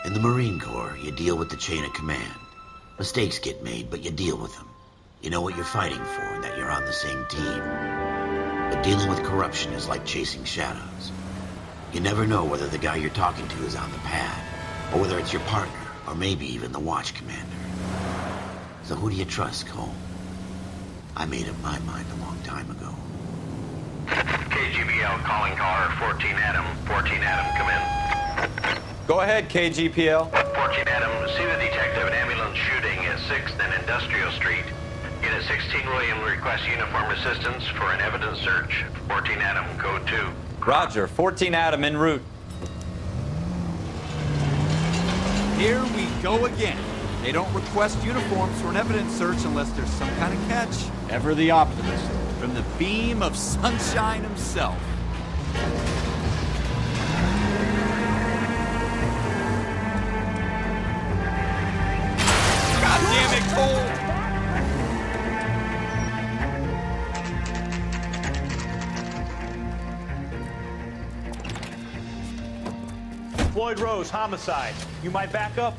In the Marine Corps, you deal with the chain of command. Mistakes get made, but you deal with them. You know what you're fighting for, and that you're on the same team. But dealing with corruption is like chasing shadows. You never know whether the guy you're talking to is on the pad, or whether it's your partner, or maybe even the watch commander. So who do you trust, Cole? I made up my mind a long time ago. KGBL calling caller 14 Adam. 14 Adam, come in. Go ahead, KGPL. 14 Adam, see the detective, an ambulance shooting at 6th and Industrial Street. Unit 16 William requests uniform assistance for an evidence search. 14 Adam, code 2. Roger, 14 Adam en route. Here we go again. They don't request uniforms for an evidence search unless there's some kind of catch. Ever the optimist. From the beam of sunshine himself. God damn it, Cole! Floyd Rose, homicide. You might back up?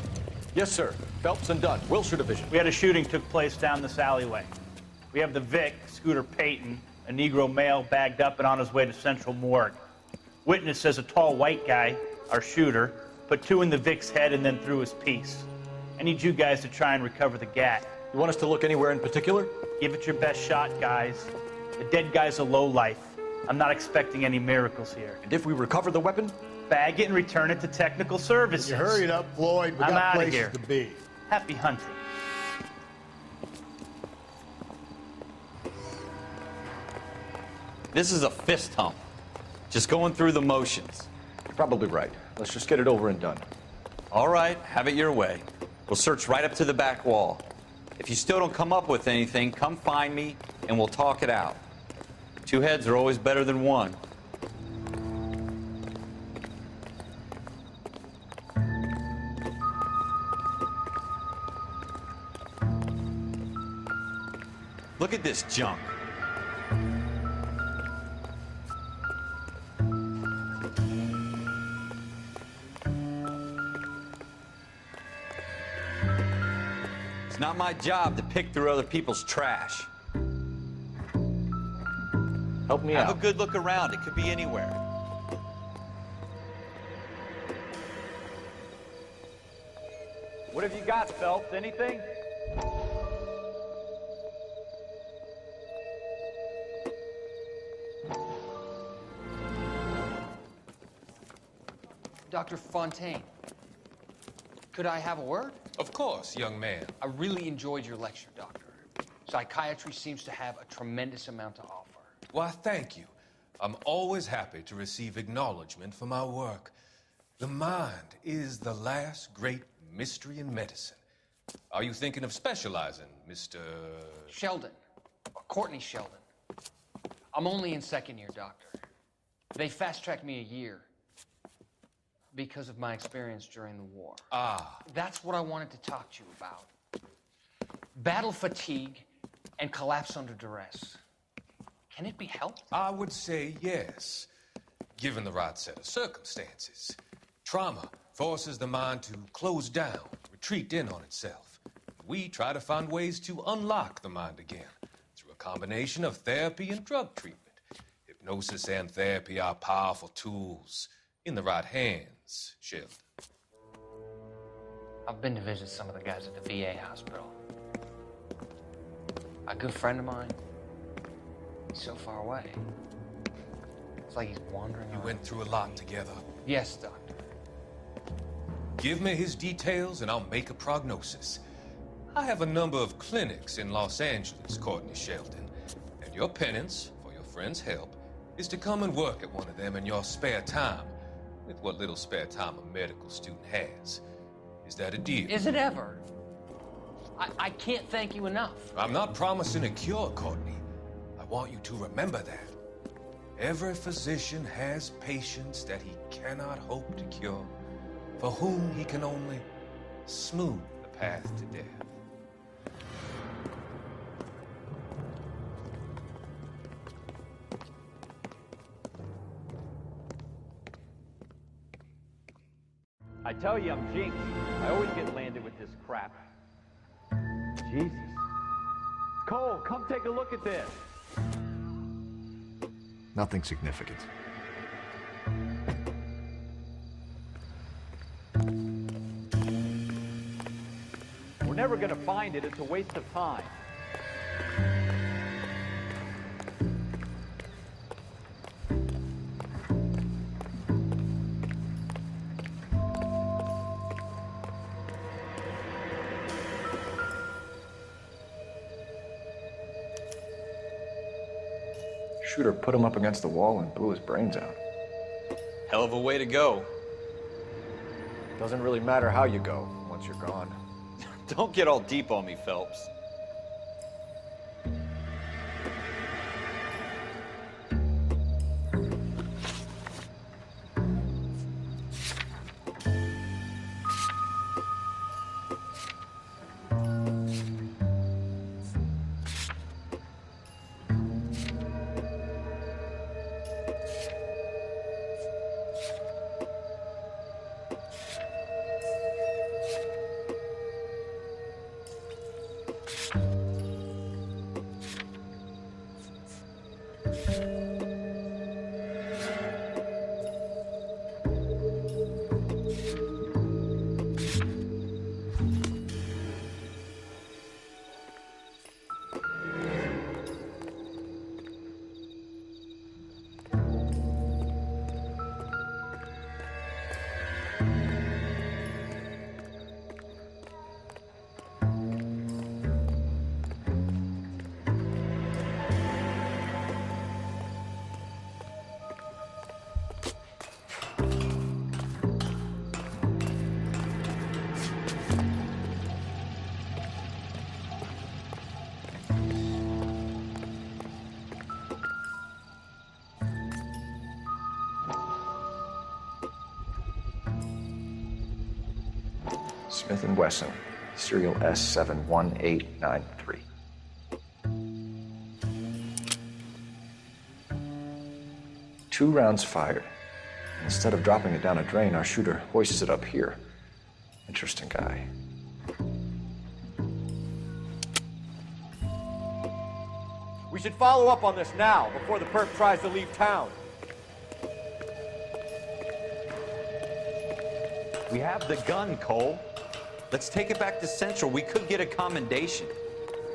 Yes, sir. Phelps and Dunn, Wilshire Division. We had a shooting took place down this alleyway. We have the Vic, Scooter Payton, a Negro male bagged up and on his way to Central Morgue. Witness says a tall white guy, our shooter, put 2 in the Vic's head and then threw his piece. I need you guys to try and recover the gat. You want us to look anywhere in particular? Give it your best shot, guys. The dead guy's a lowlife. I'm not expecting any miracles here. And if we recover the weapon? Bag it and return it to technical services. You hurry it up, Floyd. We I'm got outta places here. to be. Happy hunting. This is a fist hump. Just going through the motions. You're probably right. Let's just get it over and done. All right, have it your way. We'll search right up to the back wall. If you still don't come up with anything, come find me and we'll talk it out. 2 heads are always better than 1. Look at this junk. It's not my job to pick through other people's trash. Help me Have out. a good look around. It could be anywhere. What have you got, Phelps? Anything? Dr. Fontaine, could I have a word? Of course, young man. I really enjoyed your lecture, Doctor. Psychiatry seems to have a tremendous amount to offer. Why, thank you. I'm always happy to receive acknowledgement for my work. The mind is the last great mystery in medicine. Are you thinking of specializing, Mr. Sheldon, or Courtney Sheldon. I'm only in 2nd year, Doctor. They fast-tracked me a year because of my experience during the war. Ah. That's what I wanted to talk to you about. Battle fatigue and collapse under duress. Can it be helped? I would say yes, given the right set of circumstances. Trauma forces the mind to close down, retreat in on itself. We try to find ways to unlock the mind again through a combination of therapy and drug treatment. Hypnosis and therapy are powerful tools in the right hands, Sheldon. I've been to visit some of the guys at the VA hospital. A good friend of mine, he's so far away. It's like he's wandering You around. went through a lot together. Yes, Doctor. Give me his details and I'll make a prognosis. I have a number of clinics in Los Angeles, Courtney Sheldon, and your penance, for your friend's help, is to come and work at one of them in your spare time, with what little spare time a medical student has. Is that a deal? Is it ever? I can't thank you enough. I'm not promising a cure, Courtney. I want you to remember that. Every physician has patients that he cannot hope to cure, for whom he can only smooth the path to death. I tell you, I'm jinxed. I always get landed with this crap. Jesus. Cole, come take a look at this. Nothing significant. We're never gonna find it. It's a waste of time. Shooter put him up against the wall and blew his brains out. Hell of a way to go. Doesn't really matter how you go once you're gone. Don't get all deep on me, Phelps. Smith & Wesson, serial S71893. Two rounds fired. Instead of dropping it down a drain, our shooter hoists it up here. Interesting guy. We should follow up on this now, before the perp tries to leave town. We have the gun, Cole. Let's take it back to Central. We could get a commendation.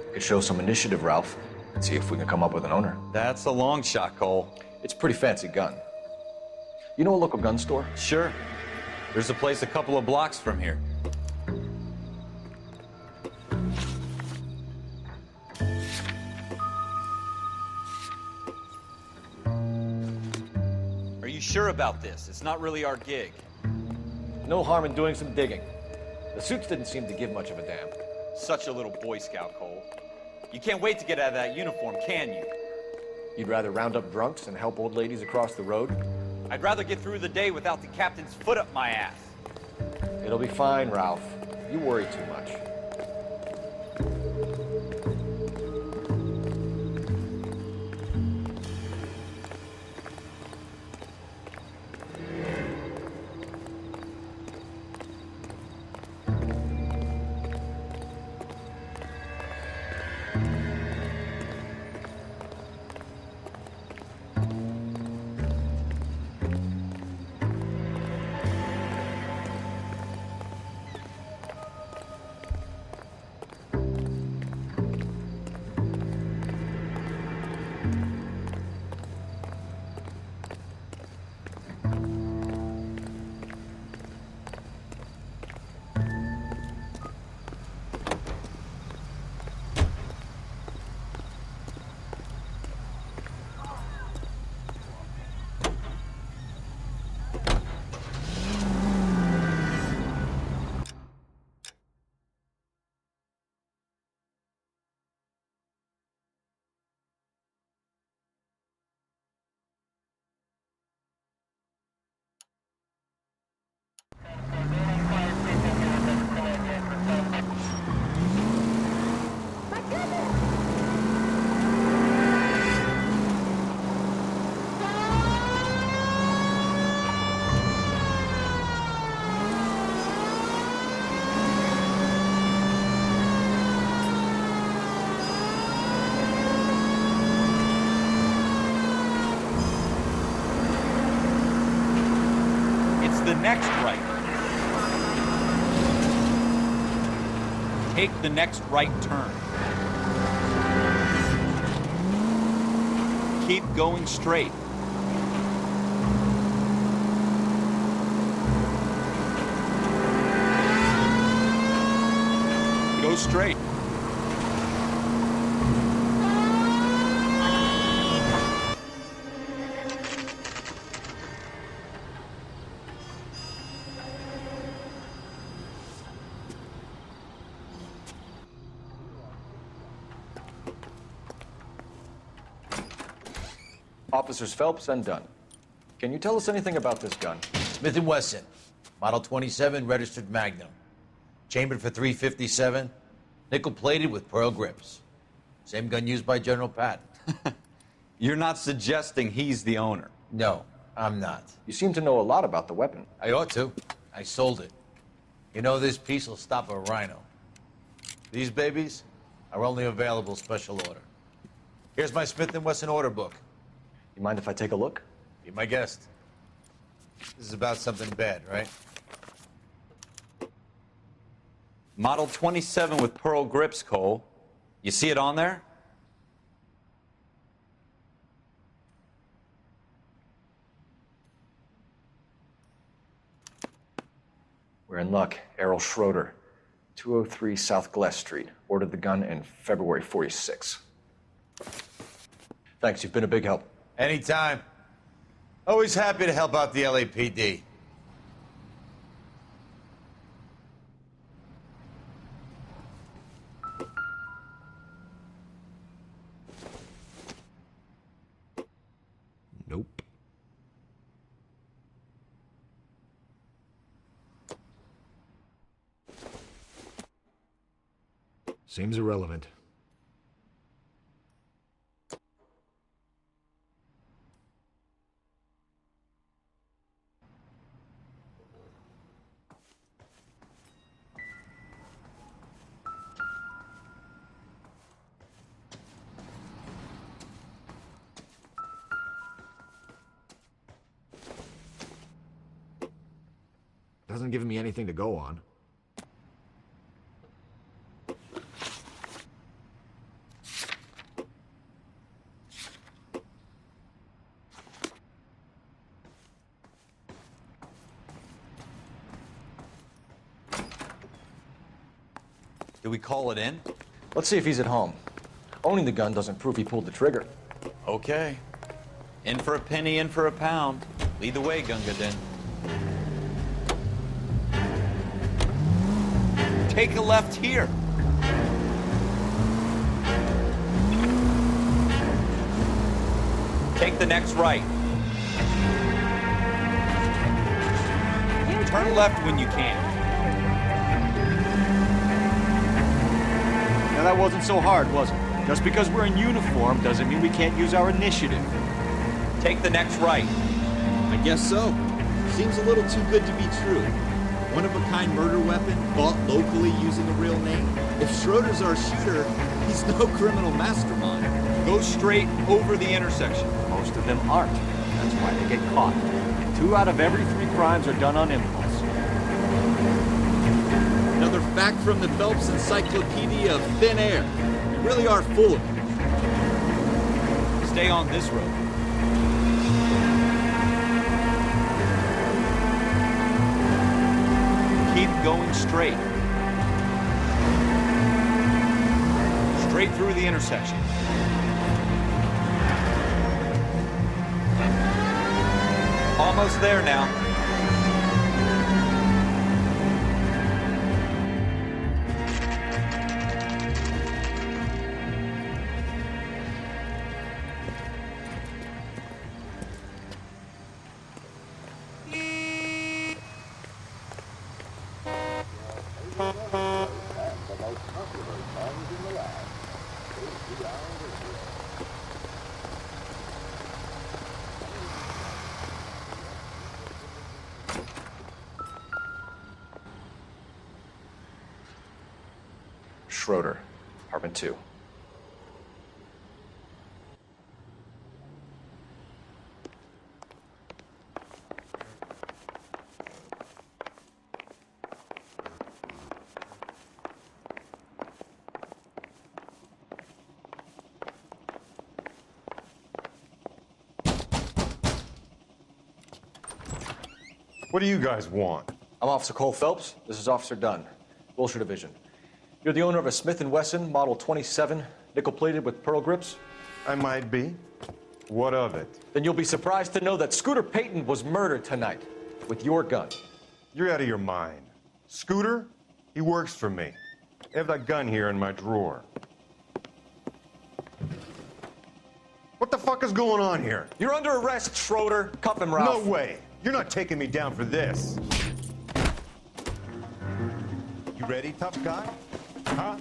We could show some initiative, Ralph, and see if we can come up with an owner. That's a long shot, Cole. It's a pretty fancy gun. You know a local gun store? Sure. There's a place a couple of blocks from here. Are you sure about this? It's not really our gig. No harm in doing some digging. The suits didn't seem to give much of a damn. Such a little Boy Scout, Cole. You can't wait to get out of that uniform, can you? You'd rather round up drunks than help old ladies across the road? I'd rather get through the day without the captain's foot up my ass. It'll be fine, Ralph. You worry too much. the next right. Take the next right turn. Keep going straight. Go straight. Officers Phelps and Dunn. Can you tell us anything about this gun? Smith & Wesson, Model 27, registered Magnum. Chambered for .357, nickel-plated with pearl grips. Same gun used by General Patton. You're not suggesting he's the owner? No, I'm not. You seem to know a lot about the weapon. I ought to. I sold it. You know, this piece will stop a rhino. These babies are only available special order. Here's my Smith & Wesson order book. You mind if I take a look? Be my guest. This is about something bad, right? Model 27 with pearl grips, Cole. You see it on there? We're in luck. Errol Schroeder, 203 South Glass Street. Ordered the gun in February '46. Thanks, you've been a big help. Anytime. Always happy to help out the LAPD. Nope. Seems irrelevant. Doesn't give me anything to go on. Do we call it in? Let's see if he's at home. Owning the gun doesn't prove he pulled the trigger. Okay. In for a penny, in for a pound. Lead the way, Gunga Din. Take a left here. Take the next right. Turn left when you can. Now that wasn't so hard, was it? Just because we're in uniform doesn't mean we can't use our initiative. Take the next right. I guess so. Seems a little too good to be true. One-of-a-kind murder weapon bought locally using a real name. If Schroeder's our shooter, he's no criminal mastermind. Go straight over the intersection. Most of them aren't. That's why they get caught. 2 out of every 3 crimes are done on impulse. Another fact from the Phelps Encyclopedia of Thin Air. We really are full of it. Stay on this road. Keep going straight. Straight through the intersection. Almost there now. Schroeder, apartment 2. What do you guys want? I'm Officer Cole Phelps. This is Officer Dunn, Wilshire Division. You're the owner of a Smith & Wesson Model 27, nickel-plated with pearl grips? I might be. What of it? Then you'll be surprised to know that Scooter Payton was murdered tonight with your gun. You're out of your mind. Scooter? He works for me. I have that gun here in my drawer. What the fuck is going on here? You're under arrest, Schroeder. Cuff him, Ralph. No way. You're not taking me down for this. You ready, tough guy? Huh?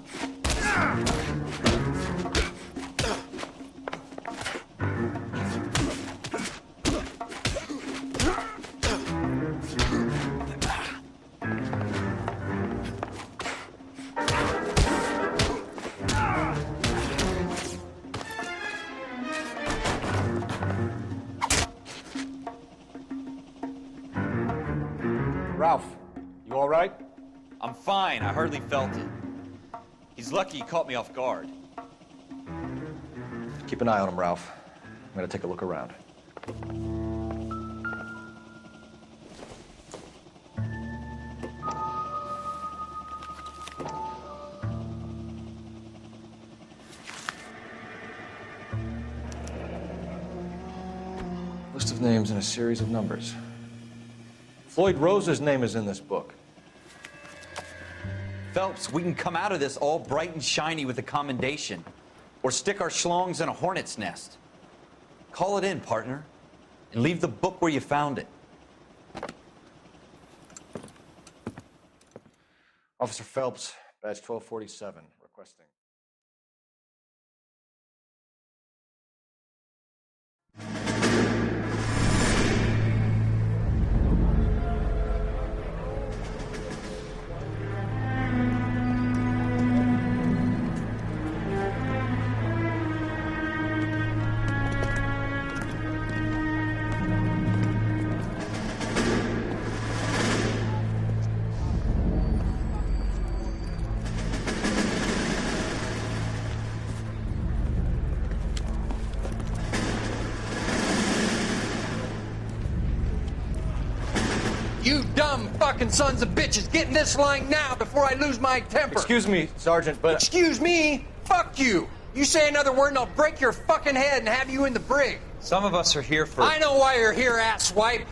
Ralph, you all right? I'm fine. I hardly felt it. He's lucky he caught me off guard. Keep an eye on him, Ralph. I'm gonna take a look around. List of names and a series of numbers. Floyd Rose's name is in this book. Phelps, we can come out of this all bright and shiny with a commendation. Or stick our schlongs in a hornet's nest. Call it in, partner. And leave the book where you found it. Officer Phelps, badge 1247, requesting. You dumb fucking sons of bitches, get in this line now before I lose my temper. Excuse me, Sergeant, but... Excuse me? Fuck you. You say another word and I'll break your fucking head and have you in the brig. Some of us are here for... I know why you're here, asswipe.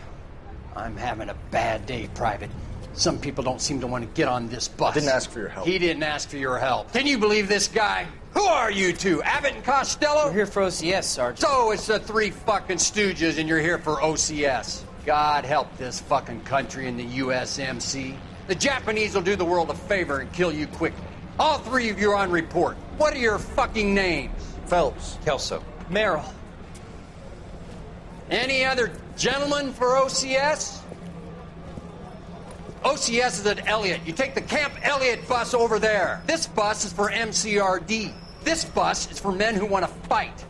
I'm having a bad day, Private. Some people don't seem to want to get on this bus. I didn't ask for your help. He didn't ask for your help. Can you believe this guy? Who are you two? Abbott and Costello? We're here for OCS, Sergeant. So it's the three fucking stooges and you're here for OCS. God help this fucking country and the USMC. The Japanese will do the world a favor and kill you quickly. All three of you are on report. What are your fucking names? Phelps. Kelso. Merrill. Any other gentlemen for OCS? OCS is at Elliott. You take the Camp Elliott bus over there. This bus is for MCRD. This bus is for men who want to fight.